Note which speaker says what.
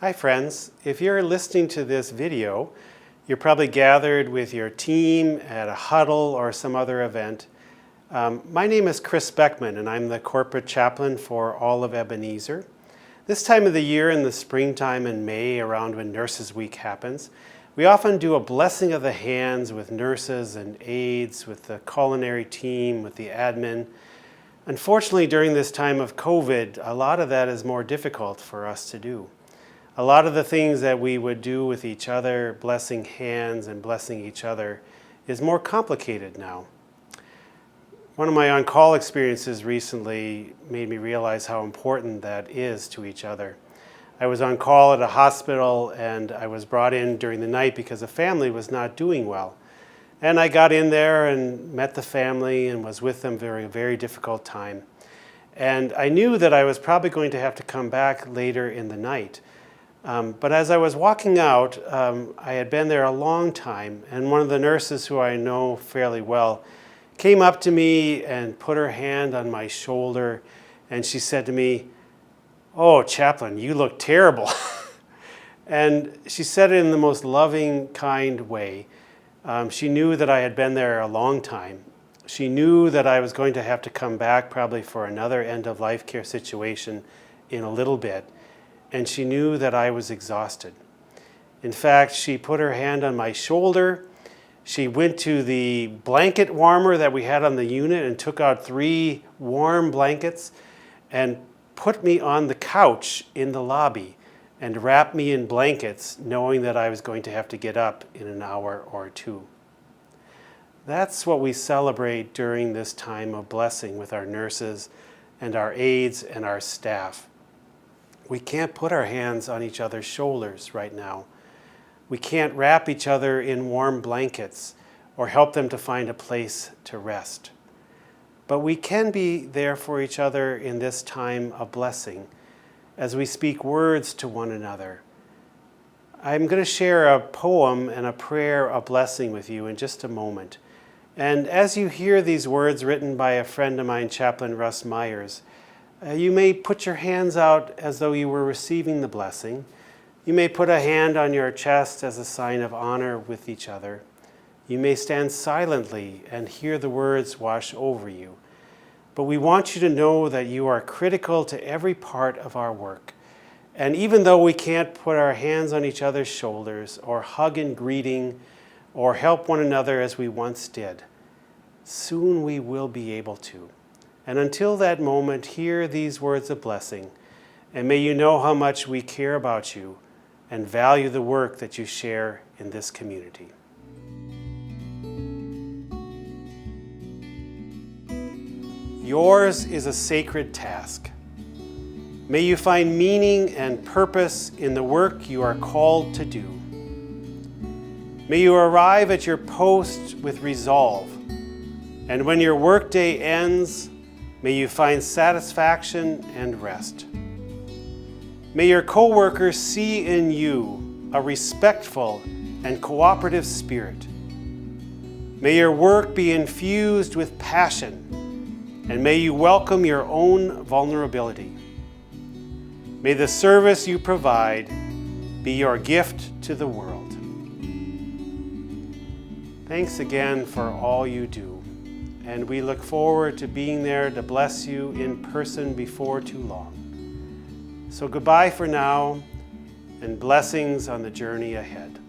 Speaker 1: Hi friends, if you're listening to this video, you're probably gathered with your team at a huddle or some other event. My name is Chris Beckman and I'm the corporate chaplain for all of Ebenezer. This time of the year in the springtime in May, around when Nurses Week happens, we often do a blessing of the hands with nurses and aides, with the culinary team, with the admin. Unfortunately, during this time of COVID, a lot of that is more difficult for us to do. A lot of the things that we would do with each other, blessing hands and blessing each other, is more complicated now. One of my on-call experiences recently made me realize how important that is to each other. I was on call at a hospital and I was brought in during the night because a family was not doing well. And I got in there and met the family and was with them during a very difficult time. And I knew that I was probably going to have to come back later in the night. But as I was walking out, I had been there a long time, and one of the nurses who I know fairly well came up to me and put her hand on my shoulder, and she said to me, "Oh, Chaplain, you look terrible." And she said it in the most loving, kind way. She knew that I had been there a long time. She knew that I was going to have to come back probably for another end-of-life care situation in a little bit. And she knew that I was exhausted. In fact, she put her hand on my shoulder. She went to the blanket warmer that we had on the unit and took out 3 warm blankets and put me on the couch in the lobby and wrapped me in blankets, knowing that I was going to have to get up in an hour or 2. That's what we celebrate during this time of blessing with our nurses and our aides and our staff. We can't put our hands on each other's shoulders right now. We can't wrap each other in warm blankets or help them to find a place to rest. But we can be there for each other in this time of blessing as we speak words to one another. I'm going to share a poem and a prayer of blessing with you in just a moment. And as you hear these words written by a friend of mine, Chaplain Russ Myers, you may put your hands out as though you were receiving the blessing. You may put a hand on your chest as a sign of honor with each other. You may stand silently and hear the words wash over you. But we want you to know that you are critical to every part of our work. And even though we can't put our hands on each other's shoulders or hug in greeting or help one another as we once did, soon we will be able to. And until that moment, hear these words of blessing, and may you know how much we care about you and value the work that you share in this community. Yours is a sacred task. May you find meaning and purpose in the work you are called to do. May you arrive at your post with resolve, and when your workday ends, may you find satisfaction and rest. May your co-workers see in you a respectful and cooperative spirit. May your work be infused with passion, and may you welcome your own vulnerability. May the service you provide be your gift to the world. Thanks again for all you do. And we look forward to being there to bless you in person before too long. So goodbye for now, and blessings on the journey ahead.